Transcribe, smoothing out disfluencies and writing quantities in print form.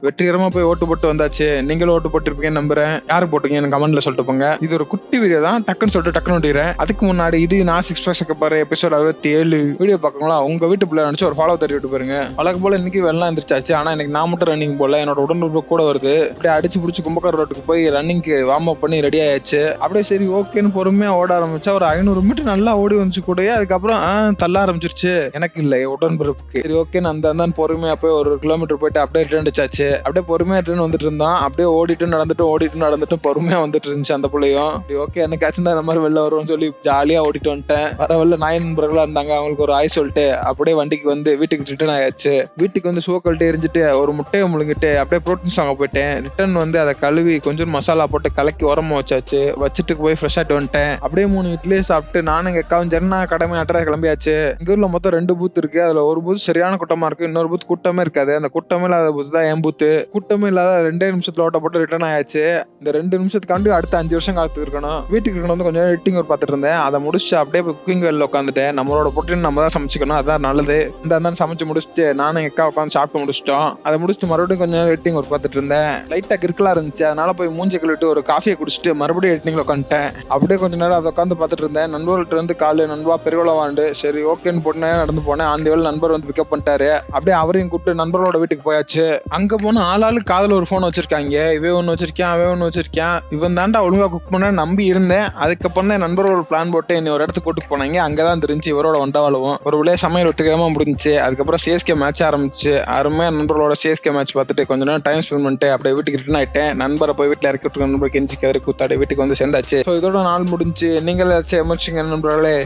வெற்றிகரமா போய் ஓட்டு போட்டு வந்தாச்சு. நீங்களும் ஓட்டு போட்டிருப்பீங்கன்னு நம்புறேன். யாரு போட்டீங்கன்னு கமெண்ட்ல சொல்லிட்டு போங்க. இது ஒரு குட்டி வீடியோ தான், டக்குன்னு சொல்லிட்டு டக்குன்னு ஓட்டிடுறேன். அதுக்கு முன்னாடி இது நான் 6 பேசக்க பாரு எபிசோட் 67 வீடியோ பார்க்கங்களா, உங்க வீட்டு பிள்ளை நினைச்சு ஒரு ஃபாலோ தட்டி விட்டு பாருங்க. வழக்கு போல இன்னைக்கு வெள்ளம் எந்திரிச்சாச்சு. ஆனா எனக்கு நான் மட்டும் ரன்னிங் போல, என்னோட உடம்பு கூட வருது. அப்படியே அடிச்சு பிடிச்சி கும்பக்கார ரோட்டுக்கு போய் ரன்னிங்க்கு வார்ம் அப் பண்ணி ரெடி ஆயாச்சு. அப்படியே சரி ஓகேன்னு பொறுமையா ஓட ஆரம்பிச்சா ஒரு 500 மீட்டர் நல்லா ஓடி வந்துச்சு கூட. அதுக்கப்புறம் தள்ள ஆரம்பிச்சிருச்சு. எனக்கு இல்லை உடன்பிறப்புக்கு. சரி ஓகேன்னு அந்த பொறுமையா போய் 1 கிலோமீட்டர் போயிட்டு அப்படியே ரிட்டர்ன் அடிச்சாச்சு. அப்படியே பொறுமையா ரிட்டர்ன் வந்துட்டு இருந்தான். அப்படியே ஓடிட்டு நடந்துட்டு பொறுமையா வந்துட்டு இருந்துச்சு அந்த பிள்ளையும். ஓகே என்னைக்காச்சும் தான் இந்த மாதிரி வெளில வரும்னு சொல்லி ஜாலியா ஓடிட்டு வந்துட்டேன். வர வெளில நாய் நண்பர்களா இருந்தாங்க, அவங்களுக்கு ஒரு ஆய் சொல்லிட்டு அப்படியே வண்டிக்கு வந்து வீட்டுக்கு ரிட்டர்ன் ஆயாச்சு. வீட்டுக்கு வந்து சூக்கல்ட்டு எரிஞ்சிட்டு ஒரு முட்டையை முழுங்கிட்டு அப்படியே ப்ரோட்டீன்ஸ் வாங்க போயிட்டேன். ரிட்டர்ன் வந்து அதை கழுவி கொஞ்சம் மசாலா போட்டு கலக்கி உரமா வச்சுட்டு போய் ஃப்ரெஷ் ஆகிட்டு வந்துட்டேன். அப்படியே 3 இட்லியே சாப்பிட்டு நானும் எங்க அக்காவும் ஜெர்னா கடமை அட்ரா கிளம்பியாச்சு. எங்க ஊர்ல மொத்தம் 2 பூத் இருக்கு. அதுல ஒரு பூத் சரியான கூட்டமா இருக்கு, இன்னொரு பூத் கூட்டமே இருக்காது. அந்த கூட்டமே இல்லாத பூத் தான் என் பூத்து. கூட்டமே இல்லாத 2 நிமிஷத்துல ஓட்ட போட்டு ரிட்டர்ன் ஆயாச்சு. இந்த 2 நிமிஷத்துக்காண்டி அடுத்த 5 வருஷம் காலத்துக்கு இருக்கணும். வீட்டுக்கு வந்து கொஞ்சம் எடிட்டிங் ஒர்க் பார்த்துட்டு இருந்தேன். அதை முடிச்சுட்டு அப்படியே குக்கிங் வேலையில் உட்காந்துட்டேன். நம்மளோட புரோட்டீன் நம்ம தான் சமைச்சிக்கணும், அதான் நல்லது. இந்த சமைச்சு முடிச்சுட்டு நானும் எக்கா உட்காந்து சாப்பிட்டு முடிச்சிட்டோம். அதை முடிச்சுட்டு மறுபடியும் கொஞ்சம் எடிட்டிங் ஒர்க் பார்த்துட்டு இருந்தேன். லைட்டா கிறுக்கலா இருந்துச்சு, அதனால போய் மூஞ்சி கழுவிட்டு ஒரு காஃபியை குடிச்சிட்டு மறுபடியும் எடிட்டிங்ல உட்காந்துட்டேன். அப்படியே கொஞ்ச நேரம் அதை உட்காந்து பார்த்துட்டு இருந்தேன். நண்பர்கள்ட்ட இருந்து காலு நண்பா பெருவளவாண்டு சரி ஓகேன்னு போட்டு நடந்து போனேன். அந்த வேலை நண்பர் வந்து பிக்கப் பண்ணிட்டாரு. அப்படியே அவரையும் கூப்பிட்டு நண்பர்களோட வீட்டுக்கு போயாச்சு. அங்க போன ஆளாளு காதல ஒரு போன் வச்சிருக்காங்க. இவன் ஒண்ணு வச்சிருக்கான், அவன் ஒண்ணு வச்சிருக்கான். இவன் தாண்டா ஒழுங்கா குக் பண்ண நம்பி இருந்தேன். அதுக்கப்புறம் தான் நண்பர் ஒரு பிளான் போட்டு என்னை ஒரு இடத்துக்கு கூட்டு போனாங்க. அங்கதான் தெரிஞ்சு இவரோட வண்டவாளவும் ஒரு விளைய சமையல் வெற்றிகரமா முடிஞ்சிச்சு. அதுக்கப்புறம் சிஎஸ்கே மேட்ச் ஆரம்பிச்சு. அருமையா நண்பர்களோட சிஎஸ்கே மேட்ச் பார்த்துட்டு கொஞ்ச நேரம் டைம் ஸ்பெண்ட் பண்ணிட்டு அப்படியே வீட்டுக்கு ரிட்டர்ன் ஆயிட்டேன். நண்பரை போய் வீட்டுல இறக்கி நண்பர் கெஞ்சி கதறி கூத்தாடி வீட்டுக்கு வந்து சேர்ந்தாச்சு. இதோட நாள் முடிஞ்சு. நீங்கள் ஏதாச்சும் எமர்ச்சிங்க நண்பர்களே?